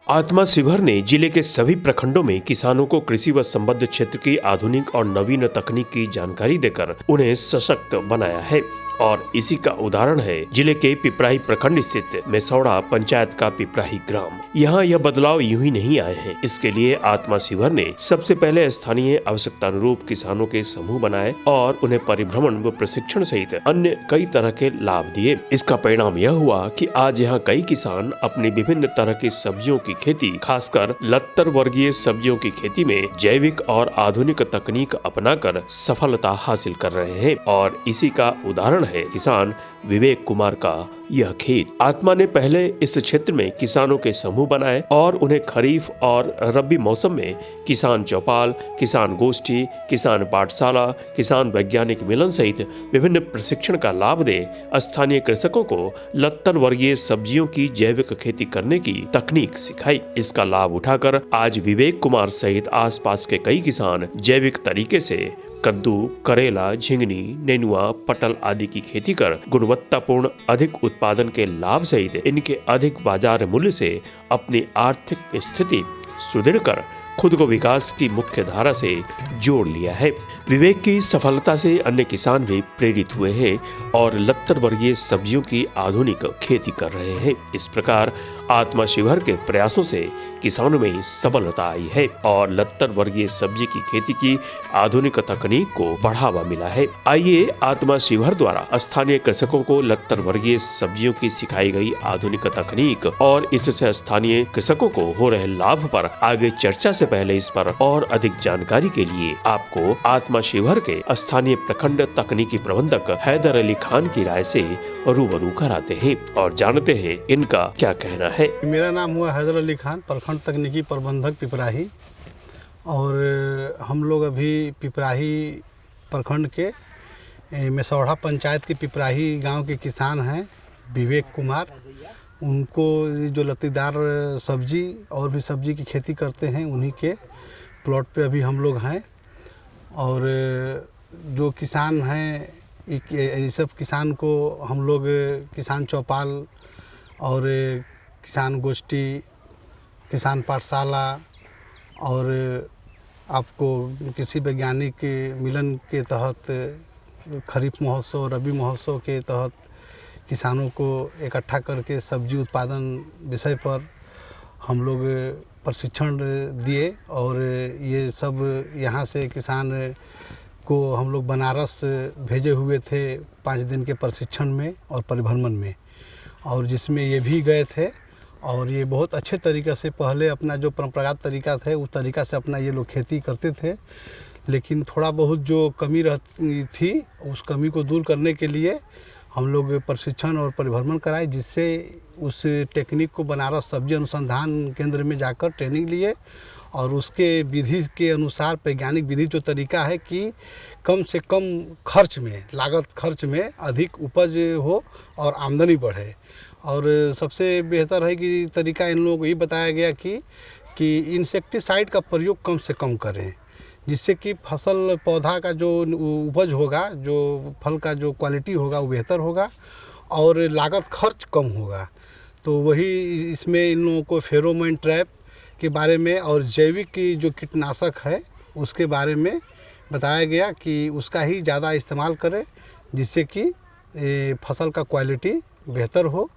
आत्मा शिवहर ने जिले के सभी प्रखंडों में किसानों को कृषि व संबद्ध क्षेत्र की आधुनिक और नवीन तकनीक की जानकारी देकर उन्हें सशक्त बनाया है और इसी का उदाहरण है जिले के पिपराही प्रखंड स्थित मेसौड़ा पंचायत का पिपराही ग्राम। यहाँ यह बदलाव यूं ही नहीं आए हैं। इसके लिए आत्मा शिवहर ने सबसे पहले स्थानीय आवश्यकता अनुरूप किसानों के समूह बनाए और उन्हें परिभ्रमण व प्रशिक्षण सहित अन्य कई तरह के लाभ दिए। इसका परिणाम यह हुआ कि आज यहाँ कई किसान अपनी विभिन्न तरह की सब्जियों की खेती, खासकर लत्तर वर्गीय सब्जियों की खेती में जैविक और आधुनिक तकनीक अपनाकर सफलता हासिल कर रहे हैं और इसी का उदाहरण है किसान विवेक कुमार का यह खेत। आत्मा ने पहले इस क्षेत्र में किसानों के समूह बनाए और उन्हें खरीफ और रबी मौसम में किसान चौपाल, किसान गोष्ठी, किसान पाठशाला, किसान वैज्ञानिक मिलन सहित विभिन्न प्रशिक्षण का लाभ दे स्थानीय कृषकों को लत्तर वर्गीय सब्जियों की जैविक खेती करने की तकनीक सिखाई। इसका लाभ उठाकर आज विवेक कुमार सहित आसपास के कई किसान जैविक तरीके से कद्दू, करेला, झिंगनी, नेनुआ, पटल आदि की खेती कर गुणवत्तापूर्ण अधिक उत्पादन के लाभ सहित इनके अधिक बाजार मूल्य से अपनी आर्थिक स्थिति सुदृढ़ कर खुद को विकास की मुख्य धारा से जोड़ लिया है। विवेक की सफलता से अन्य किसान भी प्रेरित हुए हैं और लत्तर वर्गीय सब्जियों की आधुनिक खेती कर रहे हैं। इस प्रकार आत्मा शिवहर के प्रयासों से किसानों में सफलता आई है और लत्तर वर्गीय सब्जी की खेती की आधुनिक तकनीक को बढ़ावा मिला है। आइए आत्मा शिवहर द्वारा स्थानीय कृषकों को लत्तर वर्गीय सब्जियों की सिखाई गई आधुनिक तकनीक और इससे स्थानीय कृषकों को हो रहे लाभ पर आगे चर्चा से पहले इस पर और अधिक जानकारी के लिए आपको आत्मा शिवहर के स्थानीय प्रखंड तकनीकी प्रबंधक हैदर अली खान की राय से रूबरू कराते हैं और जानते हैं इनका क्या कहना है। मेरा नाम हुआ हैदर अली खान, प्रखंड तकनीकी प्रबंधक पिपराही। और हम लोग अभी पिपराही प्रखंड के मेसौड़ा पंचायत के पिपराही गांव के किसान हैं विवेक कुमार। उनको जो लत्तीदार सब्जी और भी सब्जी की खेती करते हैं उन्हीं के प्लॉट पे अभी हम लोग हैं। और जो किसान हैं ये सब किसान को हम लोग किसान चौपाल और किसान गोष्ठी, किसान पाठशाला और आपको कृषि वैज्ञानिक मिलन के तहत खरीफ महोत्सव, रबी महोत्सव के तहत किसानों को इकट्ठा करके सब्जी उत्पादन विषय पर हम लोग प्रशिक्षण दिए। और ये सब यहाँ से किसान को हम लोग बनारस भेजे हुए थे 5 दिन के प्रशिक्षण में और परिभ्रमण में, और जिसमें ये भी गए थे। और ये बहुत अच्छे तरीक़े से पहले अपना जो परंपरागत तरीका था उस तरीक़ा से अपना ये लोग खेती करते थे, लेकिन थोड़ा बहुत जो कमी रहती थी उस कमी को दूर करने के लिए हम लोग प्रशिक्षण और परिभ्रमण कराए, जिससे उस टेक्निक को बनारस सब्जी अनुसंधान केंद्र में जाकर ट्रेनिंग लिए और उसके विधि के अनुसार वैज्ञानिक विधि जो तरीका है कि कम से कम खर्च में, लागत खर्च में अधिक उपज हो और आमदनी बढ़े। और सबसे बेहतर है कि तरीका इन लोगों को ये बताया गया कि इंसेक्टिसाइड का प्रयोग कम से कम करें, जिससे कि फसल पौधा का जो उपज होगा, जो फल का जो क्वालिटी होगा वो बेहतर होगा और लागत खर्च कम होगा। तो वही इसमें इन लोगों को फेरोमोन ट्रैप के बारे में और जैविक की जो कीटनाशक है उसके बारे में बताया गया कि उसका ही ज़्यादा इस्तेमाल करें, जिससे कि फसल का क्वालिटी बेहतर हो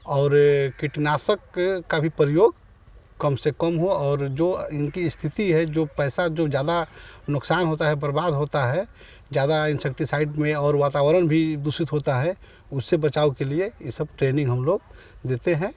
और कीटनाशक का भी प्रयोग कम से कम हो। और जो इनकी स्थिति है, जो पैसा जो ज़्यादा नुकसान होता है, बर्बाद होता है ज़्यादा इंसेक्टिसाइड में और वातावरण भी दूषित होता है, उससे बचाव के लिए ये सब ट्रेनिंग हम लोग देते हैं।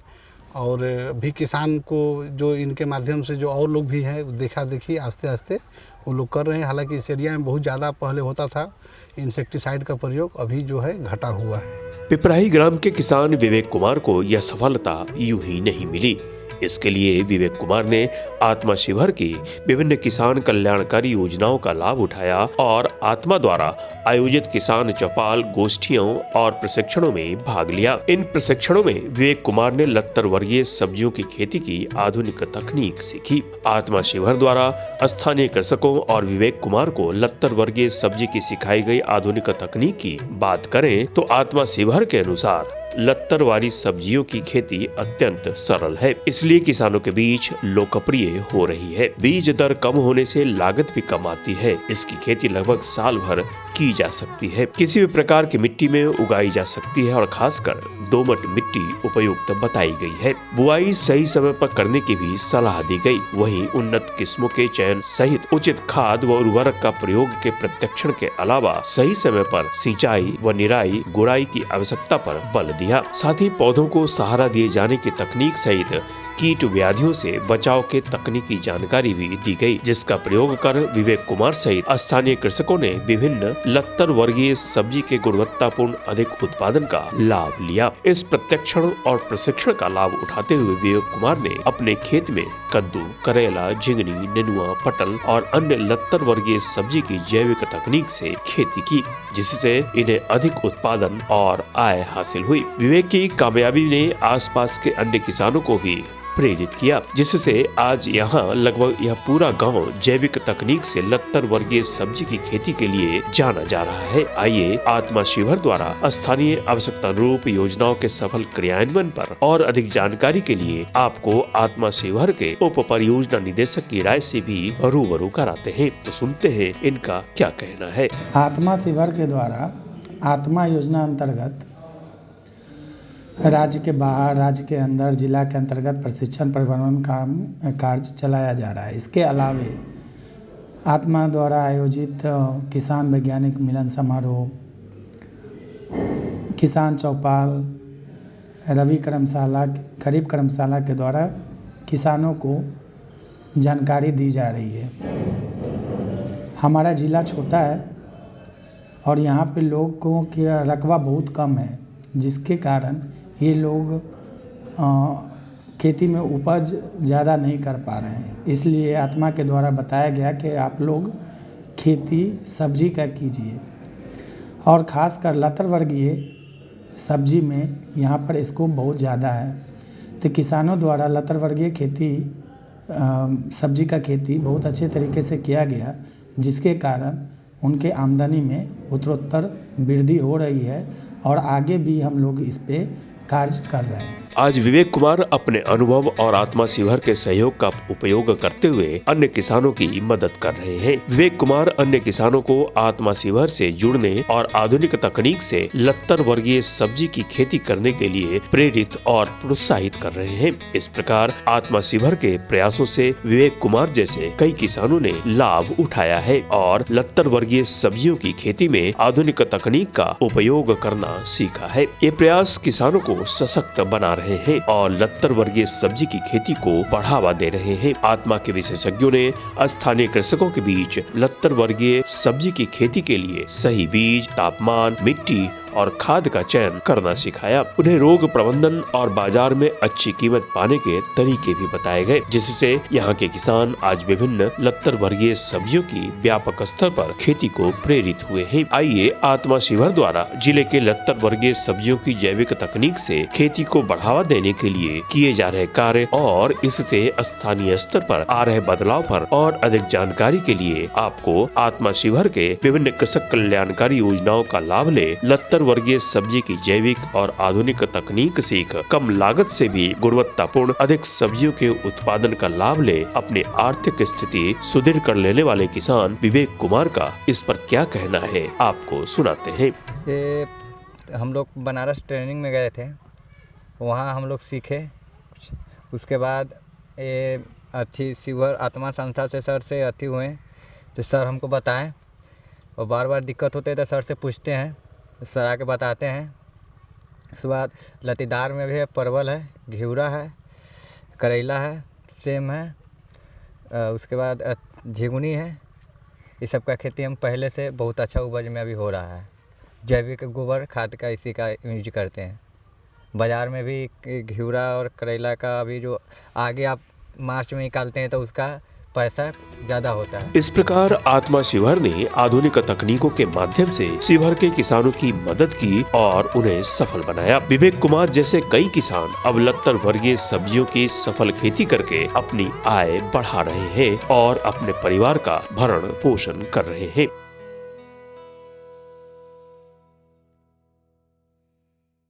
और भी किसान को जो इनके माध्यम से जो और लोग भी हैं देखा देखी आस्ते आस्ते वो लोग कर रहे हैं। हालांकि इस एरिया में बहुत ज़्यादा पहले होता था इंसेक्टिसाइड का प्रयोग, अभी जो है घटा हुआ है। पिपराही ग्राम के किसान विवेक कुमार को यह सफलता यूं ही नहीं मिली। इसके लिए विवेक कुमार ने आत्मा शिवहर की विभिन्न किसान कल्याणकारी योजनाओं का लाभ उठाया और आत्मा द्वारा आयोजित किसान चौपाल, गोष्ठियों और प्रशिक्षणों में भाग लिया। इन प्रशिक्षणों में विवेक कुमार ने लत्तर वर्गीय सब्जियों की खेती की आधुनिक तकनीक सीखी। आत्मा शिवहर द्वारा स्थानीय कृषकों और विवेक कुमार को लत्तर वर्गीय सब्जी की सिखाई गई आधुनिक तकनीक की बात करें तो आत्मा शिवहर के अनुसार लत्तरवारी सब्जियों की खेती अत्यंत सरल है, इसलिए किसानों के बीच लोकप्रिय हो रही है। बीज दर कम होने से लागत भी कम आती है। इसकी खेती लगभग साल भर की जा सकती है। किसी भी प्रकार की मिट्टी में उगाई जा सकती है और खासकर दोमट मिट्टी उपयुक्त बताई गई है। बुआई सही समय पर करने की भी सलाह दी गई। वहीं उन्नत किस्मों के चयन सहित उचित खाद व उर्वरक का प्रयोग के प्रशिक्षण के अलावा सही समय पर सिंचाई व निराई गुड़ाई की आवश्यकता पर बल दिया। साथ ही पौधों को सहारा दिए जाने की तकनीक सहित कीट व्याधियों से बचाव के तकनीकी जानकारी भी दी गई, जिसका प्रयोग कर विवेक कुमार सहित स्थानीय कृषकों ने विभिन्न लत्तर वर्गीय सब्जी के गुणवत्तापूर्ण अधिक उत्पादन का लाभ लिया। इस प्रशिक्षण और प्रशिक्षण का लाभ उठाते हुए विवेक कुमार ने अपने खेत में कद्दू, करेला, झिंगनी, नेनुआ, पटल और अन्य लत्तर वर्गीय सब्जी की जैविक तकनीक से खेती की, जिससे इन्हें अधिक उत्पादन और आय हासिल हुई। विवेक की कामयाबी ने आसपास के अन्य किसानों को भी प्रेरित किया, जिससे आज यहाँ लगभग यह पूरा गांव जैविक तकनीक से लत्तर वर्गीय सब्जी की खेती के लिए जाना जा रहा है। आइए आत्मा शिवर द्वारा स्थानीय आवश्यकता अनुरूप योजनाओं के सफल क्रियान्वयन पर और अधिक जानकारी के लिए आपको आत्मा शिवर के उप परियोजना निदेशक की राय से भी रूबरू कराते हैं। तो सुनते हैं इनका क्या कहना है। आत्मा शिवर के द्वारा आत्मा योजना अंतर्गत राज्य के बाहर, राज्य के अंदर, जिला के अंतर्गत प्रशिक्षण प्रबंधन कार्य चलाया जा रहा है। इसके अलावे आत्मा द्वारा आयोजित किसान वैज्ञानिक मिलन समारोह, किसान चौपाल, रबी कर्मशाला, खरीफ कर्मशाला के द्वारा किसानों को जानकारी दी जा रही है। हमारा ज़िला छोटा है और यहाँ पे लोगों का रकबा बहुत कम है, जिसके कारण ये लोग खेती में उपज ज़्यादा नहीं कर पा रहे हैं। इसलिए आत्मा के द्वारा बताया गया कि आप लोग खेती सब्जी का कीजिए और ख़ासकर लतर वर्गीय सब्जी में यहाँ पर स्कोप बहुत ज़्यादा है। तो किसानों द्वारा लतर वर्गीय खेती सब्जी का खेती बहुत अच्छे तरीके से किया गया, जिसके कारण उनके आमदनी में उत्तरोत्तर वृद्धि हो रही है और आगे भी हम लोग इस पे कार्य कर रहे हैं। आज विवेक कुमार अपने अनुभव और आत्मा शिवर के सहयोग का उपयोग करते हुए अन्य किसानों की मदद कर रहे हैं। विवेक कुमार अन्य किसानों को आत्मा शिवर से जुड़ने और आधुनिक तकनीक से लत्तर वर्गीय सब्जी की खेती करने के लिए प्रेरित और प्रोत्साहित कर रहे हैं। इस प्रकार आत्मा शिवर के प्रयासों से विवेक कुमार जैसे कई किसानों ने लाभ उठाया है और लत्तर वर्गीय सब्जियों की खेती में आधुनिक तकनीक का उपयोग करना सीखा है। ये प्रयास किसानों को सशक्त बना रहे हैं और लत्तर वर्गीय सब्जी की खेती को बढ़ावा दे रहे हैं। आत्मा के विशेषज्ञों ने स्थानीय कृषकों के बीच लत्तर वर्गीय सब्जी की खेती के लिए सही बीज, तापमान, मिट्टी और खाद का चयन करना सिखाया। उन्हें रोग प्रबंधन और बाजार में अच्छी कीमत पाने के तरीके भी बताए गए, जिससे यहाँ के किसान आज विभिन्न लत्तर वर्गीय सब्जियों की व्यापक स्तर पर खेती को प्रेरित हुए हैं। आइए आत्मा शिवर द्वारा जिले के लत्तर वर्गीय सब्जियों की जैविक तकनीक से खेती को बढ़ावा देने के लिए किए जा रहे कार्य और इससे स्थानीय स्तर पर आ रहे बदलाव पर और अधिक जानकारी के लिए आपको आत्मा शिवर के विभिन्न कृषक कल्याणकारी योजनाओं का लाभ ले लत्तर वर्गीय सब्जी की जैविक और आधुनिक तकनीक सीख कम लागत से भी गुणवत्तापूर्ण अधिक सब्जियों के उत्पादन का लाभ ले अपनी आर्थिक स्थिति सुदृढ़ कर लेने वाले किसान विवेक कुमार का इस पर क्या कहना है, आपको सुनाते हैं। ये हम लोग बनारस ट्रेनिंग में गए थे, वहाँ हम लोग सीखे। उसके बाद ये अच्छी शिवर आत्मा संस्था से सर से अथी हुए, तो सर हमको बताएं और बार बार दिक्कत होते तो सर से पूछते हैं, सर आके बताते हैं। उसके बाद लतीदार में भी है, परवल है, घिउरा है, करेला है, सेम है, उसके बाद झिंगुनी है। ये सब का खेती हम पहले से बहुत अच्छा उपज में अभी हो रहा है। जैविक गोबर खाद का इसी का यूज करते हैं। बाज़ार में भी घिउरा और करेला का अभी जो आगे आप मार्च में निकालते हैं तो उसका पैसा ज़्यादा होता है। इस प्रकार आत्मा शिवर ने आधुनिक तकनीकों के माध्यम से शिवर के किसानों की मदद की और उन्हें सफल बनाया। विवेक कुमार जैसे कई किसान अब लत्तर वर्गीय सब्जियों की सफल खेती करके अपनी आय बढ़ा रहे हैं और अपने परिवार का भरण पोषण कर रहे हैं।